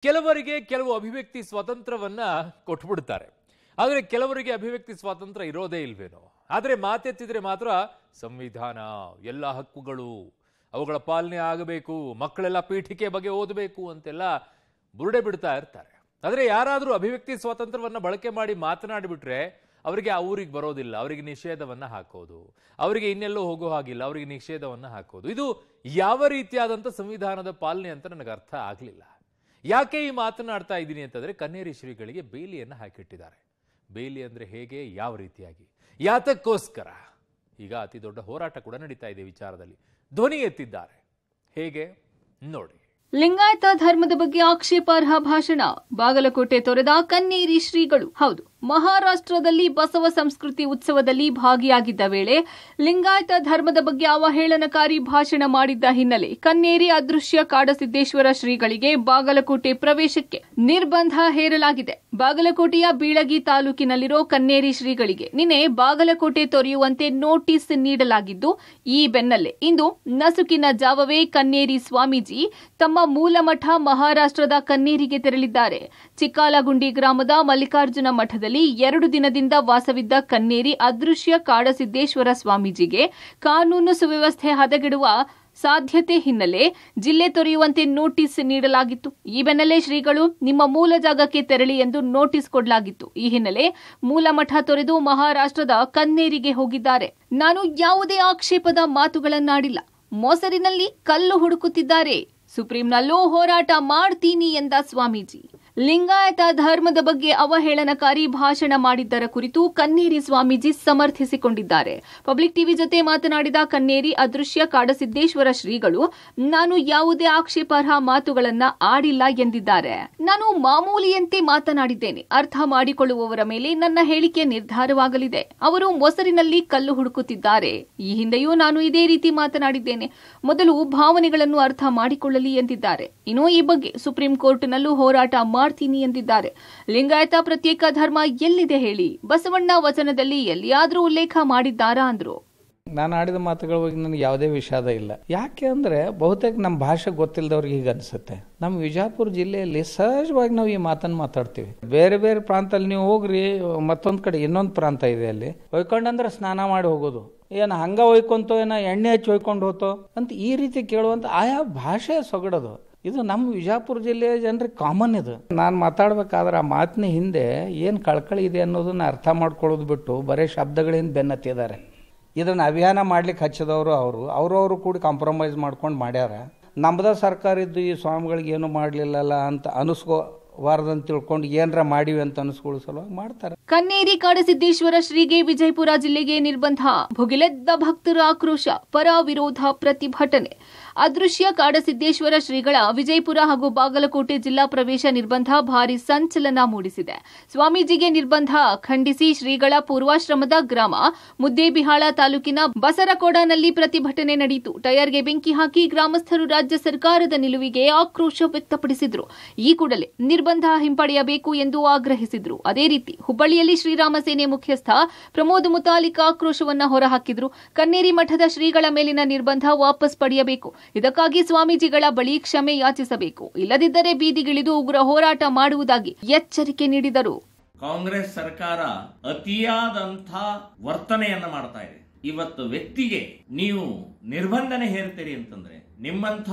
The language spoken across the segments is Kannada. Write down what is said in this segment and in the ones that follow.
ಕೆಲವರಿಗೆ ಕೆಲವು ಅಭಿವ್ಯಕ್ತಿ ಸ್ವಾತಂತ್ರ್ಯವನ್ನ ಕೊಟ್ಬಿಡ್ತಾರೆ. ಆದರೆ ಕೆಲವರಿಗೆ ಅಭಿವ್ಯಕ್ತಿ ಸ್ವಾತಂತ್ರ್ಯ ಇರೋದೇ ಇಲ್ವೇನೋ. ಆದರೆ ಮಾತೆತ್ತಿದ್ರೆ ಮಾತ್ರ ಸಂವಿಧಾನ, ಎಲ್ಲ ಹಕ್ಕುಗಳು ಅವುಗಳ ಪಾಲನೆ ಆಗಬೇಕು, ಮಕ್ಕಳೆಲ್ಲ ಪೀಠಿಕೆ ಬಗ್ಗೆ ಓದಬೇಕು ಅಂತೆಲ್ಲ ಬುರುಡೆ ಬಿಡ್ತಾ ಇರ್ತಾರೆ. ಆದರೆ ಯಾರಾದರೂ ಅಭಿವ್ಯಕ್ತಿ ಸ್ವಾತಂತ್ರ್ಯವನ್ನ ಬಳಕೆ ಮಾಡಿ ಮಾತನಾಡಿಬಿಟ್ರೆ ಅವರಿಗೆ ಆ ಊರಿಗೆ ಬರೋದಿಲ್ಲ, ಅವರಿಗೆ ನಿಷೇಧವನ್ನ ಹಾಕೋದು, ಅವರಿಗೆ ಇನ್ನೆಲ್ಲೋ ಹೋಗೋ ಹಾಗಿಲ್ಲ, ಅವರಿಗೆ ನಿಷೇಧವನ್ನ ಹಾಕೋದು. ಇದು ಯಾವ ರೀತಿಯಾದಂಥ ಸಂವಿಧಾನದ ಪಾಲನೆ ಅಂತ ನನಗೆ ಅರ್ಥ ಆಗಲಿಲ್ಲ. ಯಾಕೆ ಈ ಮಾತನಾಡ್ತಾ ಇದ್ದೀನಿ ಅಂತಂದ್ರೆ, ಕನ್ನೇರಿ ಶ್ರೀಗಳಿಗೆ ಬೇಲಿಯನ್ನು ಹಾಕಿಟ್ಟಿದ್ದಾರೆ. ಬೇಲಿ ಅಂದ್ರೆ ಹೇಗೆ, ಯಾವ ರೀತಿಯಾಗಿ, ಯಾತಕ್ಕೋಸ್ಕರ ಈಗ ಅತಿ ದೊಡ್ಡ ಹೋರಾಟ ಕೂಡ ನಡೀತಾ ಇದೆ. ವಿಚಾರದಲ್ಲಿ ಧ್ವನಿ ಎತ್ತಿದ್ದಾರೆ. ಹೇಗೆ ನೋಡಿ. ಲಿಂಗಾಯತ ಧರ್ಮದ ಬಗ್ಗೆ ಆಕ್ಷೇಪಾರ್ಹ ಭಾಷಣ, ಬಾಗಲಕೋಟೆ ತೊರೆದ ಕನ್ನೇರಿ ಶ್ರೀಗಳು. ಹೌದು, ಮಹಾರಾಷ್ಟ್ರದಲ್ಲಿ ಬಸವ ಸಂಸ್ಕೃತಿ ಉತ್ಸವದಲ್ಲಿ ಭಾಗಿಯಾಗಿದ್ದ ವೇಳೆ ಲಿಂಗಾಯತ ಧರ್ಮದ ಬಗ್ಗೆ ಅವಹೇಳನಕಾರಿ ಭಾಷಣ ಮಾಡಿದ್ದ ಹಿನ್ನೆಲೆ ಕನ್ನೇರಿ ಅದೃಶ್ಯ ಕಾಡಸಿದ್ದೇಶ್ವರ ಶ್ರೀಗಳಿಗೆ ಬಾಗಲಕೋಟೆ ಪ್ರವೇಶಕ್ಕೆ ನಿರ್ಬಂಧ ಹೇರಲಾಗಿದೆ. ಬಾಗಲಕೋಟೆಯ ಬೀಳಗಿ ತಾಲೂಕಿನಲ್ಲಿರೋ ಕನ್ನೇರಿ ಶ್ರೀಗಳಿಗೆ ನಿನ್ನೆ ಬಾಗಲಕೋಟೆ ತೊರೆಯುವಂತೆ ನೋಟಿಸ್ ನೀಡಲಾಗಿದ್ದು, ಈ ಬೆನ್ನಲ್ಲೇ ಇಂದು ನಸುಕಿನ ಜಾವವೇ ಕನ್ನೇರಿ ಸ್ವಾಮೀಜಿ ತಮ್ಮ ಮೂಲಮಠ ಮಹಾರಾಷ್ಟ್ರದ ಕನ್ನೇರಿಗೆ ತೆರಳಿದ್ದಾರೆ. ಚಿಕ್ಕಾಲಗುಂಡಿ ಗ್ರಾಮದ ಮಲ್ಲಿಕಾರ್ಜುನ ಮಠದಲ್ಲಿ 2 ದಿನದಿಂದ ವಾಸವಿದ್ದ ಕನ್ನೇರಿ ಅದೃಶ್ಯ ಕಾಡಸಿದ್ದೇಶ್ವರ ಸ್ವಾಮೀಜಿಗೆ ಕಾನೂನು ಸುವ್ಯವಸ್ಥೆ ಹದಗೆಡುವ ಸಾಧ್ಯತೆ ಹಿನ್ನೆಲೆ ಜಿಲ್ಲೆ ತೊರೆಯುವಂತೆ ನೋಟಿಸ್ ನೀಡಲಾಗಿತ್ತು. ಈ ಬೆನ್ನಲ್ಲೇ ಶ್ರೀಗಳು ನಿಮ್ಮ ಮೂಲ ಜಾಗಕ್ಕೆ ತೆರಳಿ ಎಂದು ನೋಟಿಸ್ ಕೊಡಲಾಗಿತ್ತು. ಈ ಹಿನ್ನೆಲೆ ಮೂಲಮಠ ತೊರೆದು ಮಹಾರಾಷ್ಟ್ರದ ಕನ್ನೇರಿಗೆ ಹೋಗಿದ್ದಾರೆ. ನಾನು ಯಾವುದೇ ಆಕ್ಷೇಪದ ಮಾತುಗಳನ್ನಾಡಿಲ್ಲ. ಮೊಸರಿನಲ್ಲಿ ಕಲ್ಲು ಹುಡುಕುತ್ತಿದ್ದಾರೆ. ಸುಪ್ರೀಂನಲ್ಲೂ ಹೋರಾಟ ಮಾಡ್ತೀನಿ ಎಂದ ಸ್ವಾಮೀಜಿ. ಲಿಂಗಾಯತ ಧರ್ಮದ ಬಗ್ಗೆ ಅವಹೇಳನಕಾರಿ ಭಾಷಣ ಮಾಡಿದ್ದರ ಕುರಿತು ಕನ್ನೇರಿ ಸ್ವಾಮೀಜಿ ಸಮರ್ಥಿಸಿಕೊಂಡಿದ್ದಾರೆ. ಪಬ್ಲಿಕ್ ಟಿವಿ ಜೊತೆ ಮಾತನಾಡಿದ ಕನ್ನೇರಿ ಅದೃಶ್ಯ ಕಾಡಸಿದ್ದೇಶ್ವರ ಶ್ರೀಗಳು, ನಾನು ಯಾವುದೇ ಆಕ್ಷೇಪಾರ್ಹ ಮಾತುಗಳನ್ನ ಆಡಿಲ್ಲ ಎಂದಿದ್ದಾರೆ. ನಾನು ಮಾಮೂಲಿಯಂತೆ ಮಾತನಾಡಿದ್ದೇನೆ. ಅರ್ಥ ಮಾಡಿಕೊಳ್ಳುವವರ ಮೇಲೆ ನನ್ನ ಹೇಳಿಕೆ ನಿರ್ಧಾರವಾಗಲಿದೆ. ಅವರು ಮೊಸರಿನಲ್ಲಿ ಕಲ್ಲು ಹುಡುಕುತ್ತಿದ್ದಾರೆ. ಈ ಹಿಂದೆಯೂ ನಾನು ಇದೇ ರೀತಿ ಮಾತನಾಡಿದ್ದೇನೆ. ಮೊದಲು ಭಾವನೆಗಳನ್ನು ಅರ್ಥ ಮಾಡಿಕೊಳ್ಳಲಿ ಎಂದಿದ್ದಾರೆ. ಇನ್ನು ಈ ಬಗ್ಗೆ ಸುಪ್ರೀಂ ಕೋರ್ಟ್ನಲ್ಲೂ ಹೋರಾಟ ಮಾಡ್ತೀನಿ ಎಂದಿದ್ದಾರೆ. ಲಿಂಗಾಯತ ಪ್ರತ್ಯೇಕ ಧರ್ಮ ಎಲ್ಲಿದೆ ಹೇಳಿ? ಬಸವಣ್ಣ ವಚನದಲ್ಲಿ ಎಲ್ಲಿಯಾದ್ರೂ ಉಲ್ಲೇಖ ಮಾಡಿದ್ದಾರಾ ಅಂದ್ರು. ನಾನು ಆಡಿದ ಮಾತುಗಳ ಬಗ್ಗೆ ನನಗೆ ಯಾವುದೇ ವಿಷಾದ ಇಲ್ಲ. ಯಾಕೆ ಅಂದರೆ ಬಹುತೇಕ ನಮ್ಮ ಭಾಷೆ ಗೊತ್ತಿಲ್ಲದವ್ರಿಗೆ ಹೀಗೆ ಅನಿಸುತ್ತೆ. ನಮ್ಮ ವಿಜಯಪುರ ಜಿಲ್ಲೆಯಲ್ಲಿ ಸಹಜವಾಗಿ ನಾವು ಈ ಮಾತನ್ನು ಮಾತಾಡ್ತೀವಿ. ಬೇರೆ ಬೇರೆ ಪ್ರಾಂತದಲ್ಲಿ ನೀವು ಹೋಗ್ರಿ, ಮತ್ತೊಂದು ಕಡೆ ಇನ್ನೊಂದು ಪ್ರಾಂತ ಇದೆ, ಅಲ್ಲಿ ಹೊಯ್ಕೊಂಡಂದ್ರೆ ಸ್ನಾನ ಮಾಡಿ ಹೋಗೋದು, ಏನು ಹಂಗ ಹೊಯ್ಕೊಂತೋ, ಏನೋ ಎಣ್ಣೆ ಹಚ್ಚಿ ಹೊಯ್ಕೊಂಡು ಹೋತೋ ಅಂತ ಈ ರೀತಿ ಕೇಳುವಂಥ ಆಯಾ ಭಾಷೆ ಸೊಗಡದು. ಇದು ನಮ್ಮ ವಿಜಯಪುರ ಜಿಲ್ಲೆಯ ಜನರಿಗೆ ಕಾಮನ್. ಇದು ನಾನು ಮಾತಾಡ್ಬೇಕಾದ್ರೆ ಆ ಮಾತಿನ ಹಿಂದೆ ಏನು ಕಳಕಳಿ ಇದೆ ಅನ್ನೋದನ್ನ ಅರ್ಥ ಮಾಡ್ಕೊಳ್ಳೋದು ಬಿಟ್ಟು ಬರೀ ಶಬ್ದಗಳಿಂದ ಬೆನ್ನತ್ತಿದ್ದಾರೆ. ಇದನ್ನು ಅಭಿಯಾನ ಮಾಡ್ಲಿಕ್ಕೆ ಹಚ್ಚಿದವರು ಅವರು ಕೂಡ ಕಾಂಪ್ರಮೈಸ್ ಮಾಡ್ಕೊಂಡು ಮಾಡ್ಯಾರ. ನಮ್ಮದ ಸರ್ಕಾರ ಇದ್ದು ಈ ಸ್ವಾಮಿಗಳಿಗೆ ಏನು ಮಾಡಲಿಲ್ಲಲ್ಲ ಅಂತ ಅನಿಸ್ಕೋಬಾರ್ದಂತ ತಿಳ್ಕೊಂಡು ಏನರ ಮಾಡಿವಿ ಅಂತ ಅನಿಸ್ಕೊಳ್ಳೋ ಸಲುವಾಗಿ ಮಾಡ್ತಾರೆ. ಕನ್ನೇರಿ ಕಾಡಸಿದ್ದೇಶ್ವರ ಶ್ರೀಗೆ ವಿಜಯಪುರ ಜಿಲ್ಲೆಗೆ ನಿರ್ಬಂಧ, ಭುಗಿಲೆದ್ದ ಭಕ್ತರ ಆಕ್ರೋಶ, ಪರ ವಿರೋಧ ಪ್ರತಿಭಟನೆ. ಅದೃಶ್ಯ ಕಾಡಸಿದ್ದೇಶ್ವರ ಶ್ರೀಗಳ ವಿಜಯಪುರ ಹಾಗೂ ಬಾಗಲಕೋಟೆ ಜಿಲ್ಲಾ ಪ್ರವೇಶ ನಿರ್ಬಂಧ ಭಾರಿ ಸಂಚಲನ ಮೂಡಿಸಿದೆ. ಸ್ವಾಮೀಜಿಗೆ ನಿರ್ಬಂಧ ಖಂಡಿಸಿ ಶ್ರೀಗಳ ಪೂರ್ವಾಶ್ರಮದ ಗ್ರಾಮ ಮುದ್ದೇಬಿಹಾಳ ತಾಲೂಕಿನ ಬಸರಕೋಡನಲ್ಲಿ ಪ್ರತಿಭಟನೆ ನಡೆಯಿತು. ಟೈರ್ಗೆ ಬೆಂಕಿ ಹಾಕಿ ಗ್ರಾಮಸ್ಥರು ರಾಜ್ಯ ಸರ್ಕಾರದ ನಿಲುವಿಗೆ ಆಕ್ರೋಶ ವ್ಯಕ್ತಪಡಿಸಿದ್ರು. ಈ ಕೂಡಲೇ ನಿರ್ಬಂಧ ಹಿಂಪಡೆಯಬೇಕು ಎಂದು ಆಗ್ರಹಿಸಿದ್ರು. ಅದೇ ರೀತಿ ಹುಬ್ಬಳ್ಳಿಯಲ್ಲಿ ಶ್ರೀರಾಮ ಸೇನೆ ಮುಖ್ಯಸ್ಥ ಪ್ರಮೋದ್ ಮುತಾಲಿಕ್ ಆಕ್ರೋಶವನ್ನ ಹೊರಹಾಕಿದ್ರು. ಕನ್ನೇರಿ ಮಠದ ಶ್ರೀಗಳ ಮೇಲಿನ ನಿರ್ಬಂಧ ವಾಪಸ್ ಪಡೆಯಬೇಕು. ಇದಕ್ಕಾಗಿ ಸ್ವಾಮೀಜಿಗಳ ಬಳಿ ಕ್ಷಮೆ ಯಾಚಿಸಬೇಕು. ಇಲ್ಲದಿದ್ದರೆ ಬೀದಿಗಿಳಿದು ಉಗ್ರ ಹೋರಾಟ ಮಾಡುವುದಾಗಿ ಎಚ್ಚರಿಕೆ ನೀಡಿದರು. ಕಾಂಗ್ರೆಸ್ ಸರ್ಕಾರ ಅತಿಯಾದಂಥ ವರ್ತನೆಯನ್ನ ಮಾಡ್ತಾ ಇದೆ. ಇವತ್ತು ವ್ಯಕ್ತಿಗೆ ನೀವು ನಿರ್ಬಂಧನೆ ಹೇರ್ತೀರಿ ಅಂತಂದ್ರೆ ನಿಮ್ಮಂಥ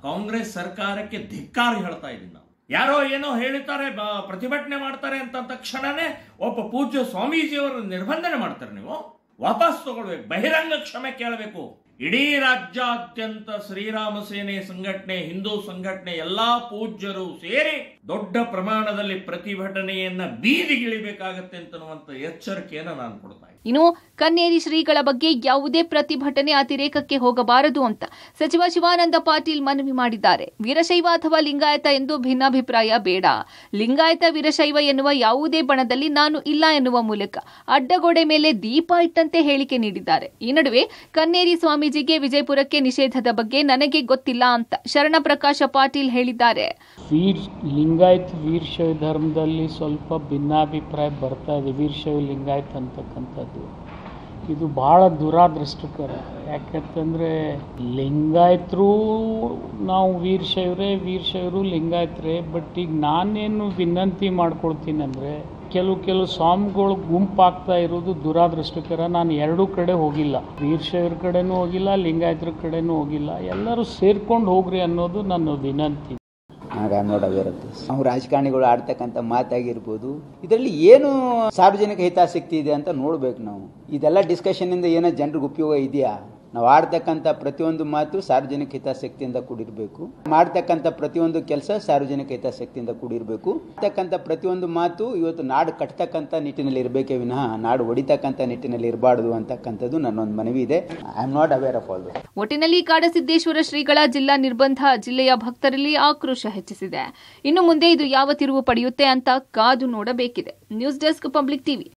ಕಾಂಗ್ರೆಸ್ ಸರ್ಕಾರಕ್ಕೆ ಧಿಕ್ಕಾರ ಹೇಳ್ತಾ ಇದ್ದೀನಿ ನಾವು. ಯಾರೋ ಏನೋ ಹೇಳ್ತಾರೆ, ಪ್ರತಿಭಟನೆ ಮಾಡ್ತಾರೆ ಅಂತ ತಕ್ಷಣನೇ ಒಬ್ಬ ಪೂಜ್ಯ ಸ್ವಾಮೀಜಿಯವರು ನಿರ್ಬಂಧನೆ ಮಾಡ್ತಾರೆ. ನೀವು ವಾಪಸ್ ತಗೊಳ್ಬೇಕು, ಬಹಿರಂಗ ಕ್ಷಮೆ ಕೇಳಬೇಕು. ಇಡೀ ರಾಜ್ಯಾದ್ಯಂತ ಶ್ರೀರಾಮ ಸೇನೆ ಸಂಘಟನೆ, ಹಿಂದೂ ಸಂಘಟನೆ ಎಲ್ಲಾ ಪೂಜ್ಯರು ಸೇರಿ ದೊಡ್ಡ ಪ್ರಮಾಣದಲ್ಲಿ ಪ್ರತಿಭಟನೆಯನ್ನ ಬೀದಿಗಿಳಿಬೇಕಾಗತ್ತೆ ಅಂತನ್ನುವಂತ ಎಚ್ಚರಿಕೆಯನ್ನು ನಾನು ಕೊಡ್ತಾ ಇದ್ದೀನಿ. ಇನ್ನು ಕನ್ನೇರಿ ಶ್ರೀಗಳ ಬಗ್ಗೆ ಯಾವುದೇ ಪ್ರತಿಭಟನೆ ಅತಿರೇಕಕ್ಕೆ ಹೋಗಬಾರದು ಅಂತ ಸಚಿವ ಶಿವಾನಂದ ಪಾಟೀಲ್ ಮನವಿ ಮಾಡಿದ್ದಾರೆ. ವೀರಶೈವ ಅಥವಾ ಲಿಂಗಾಯತ ಎಂದು ಭಿನ್ನಾಭಿಪ್ರಾಯ ಬೇಡ. ಲಿಂಗಾಯತ ವೀರಶೈವ ಎನ್ನುವ ಯಾವುದೇ ಬಣದಲ್ಲಿ ನಾನು ಇಲ್ಲ ಎನ್ನುವ ಮೂಲಕ ಅಡ್ಡಗೋಡೆ ಮೇಲೆ ದೀಪ ಇಟ್ಟಂತೆ ಹೇಳಿಕೆ ನೀಡಿದ್ದಾರೆ. ಈ ನಡುವೆ ಕನ್ನೇರಿ ಸ್ವಾಮೀಜಿಗೆ ವಿಜಯಪುರಕ್ಕೆ ನಿಷೇಧದ ಬಗ್ಗೆ ನನಗೆ ಗೊತ್ತಿಲ್ಲ ಅಂತ ಶರಣಪ್ರಕಾಶ ಪಾಟೀಲ್ ಹೇಳಿದ್ದಾರೆ. ಲಿಂಗಾಯತ ವೀರಶೈವ ಧರ್ಮದಲ್ಲಿ ಸ್ವಲ್ಪ ಭಿನ್ನಾಭಿಪ್ರಾಯ ಬರ್ತಾ ಇದೆ. ವೀರಶೈವ ಲಿಂಗಾಯತ ಅಂತಕ್ಕಂಥದ್ದು ಇದು ಭಾಳ ದುರಾದೃಷ್ಟಕರ. ಯಾಕಂತಂದರೆ ಲಿಂಗಾಯತರು ನಾವು ವೀರಶೈವರು ಲಿಂಗಾಯತರೇ. ಬಟ್ ಈಗ ನಾನೇನು ವಿನಂತಿ ಮಾಡ್ಕೊಳ್ತೀನಿ ಅಂದರೆ, ಕೆಲವು ಸ್ವಾಮಿಗಳು ಗುಂಪಾಗ್ತಾ ಇರೋದು ದುರಾದೃಷ್ಟಕರ. ನಾನು ಎರಡೂ ಕಡೆ ಹೋಗಿಲ್ಲ, ವೀರಶೈವರ ಕಡೆನೂ ಹೋಗಿಲ್ಲ, ಲಿಂಗಾಯತರ ಕಡೆನೂ ಹೋಗಿಲ್ಲ. ಎಲ್ಲರೂ ಸೇರ್ಕೊಂಡು ಹೋಗ್ರಿ ಅನ್ನೋದು ನನ್ನ ವಿನಂತಿ. ನೋಡೋದಿರುತ್ತೆ. ನಾವು ರಾಜಕಾರಣಿಗಳು ಆಡ್ತಕ್ಕಂಥ ಮಾತಾಗಿರ್ಬೋದು, ಇದರಲ್ಲಿ ಏನು ಸಾರ್ವಜನಿಕ ಹಿತಾಸಕ್ತಿ ಇದೆ ಅಂತ ನೋಡ್ಬೇಕು ನಾವು. ಇದೆಲ್ಲ ಡಿಸ್ಕಷನ್ ಇಂದ ಏನೋ ಜನರಿಗೆ ಉಪಯೋಗ ಇದೆಯಾ? ನಾವು ಆಡ್ತಕ್ಕಂಥ ಪ್ರತಿಯೊಂದು ಮಾತು ಸಾರ್ವಜನಿಕ ಹಿತಾಸಕ್ತಿಯಿಂದ ಕೂಡಿರಬೇಕು. ಮಾಡ್ತಕ್ಕಂಥ ಪ್ರತಿಯೊಂದು ಕೆಲಸ ಸಾರ್ವಜನಿಕ ಹಿತಾಸಕ್ತಿಯಿಂದ ಕೂಡಿರಬೇಕು. ಮಾಡ್ತಕ್ಕಂಥ ಪ್ರತಿಯೊಂದು ಮಾತು ಇವತ್ತು ನಾಡು ಕಟ್ತಕ್ಕಂಥ ನಿಟ್ಟಿನಲ್ಲಿ ಇರಬೇಕೇ ವಿನಃ ನಾಡು ಹೊಡಿತಕ್ಕಂಥ ನಿಟ್ಟಿನಲ್ಲಿ ಇರಬಾರ್ದು ಅಂತಕ್ಕಂಥದ್ದು ನನ್ನೊಂದು ಮನವಿ ಇದೆ. I am not aware of all this. ಒಟ್ಟಿನಲ್ಲಿ ಕಾಡಸಿದ್ದೇಶ್ವರ ಶ್ರೀಗಳ ಜಿಲ್ಲಾ ನಿರ್ಬಂಧ ಜಿಲ್ಲೆಯ ಭಕ್ತರಲ್ಲಿ ಆಕ್ರೋಶ ಹೆಚ್ಚಿಸಿದೆ. ಇನ್ನು ಮುಂದೆ ಇದು ಯಾವ ತಿರುವು ಪಡೆಯುತ್ತೆ ಅಂತ ಕಾದು ನೋಡಬೇಕಿದೆ. News desk, public TV.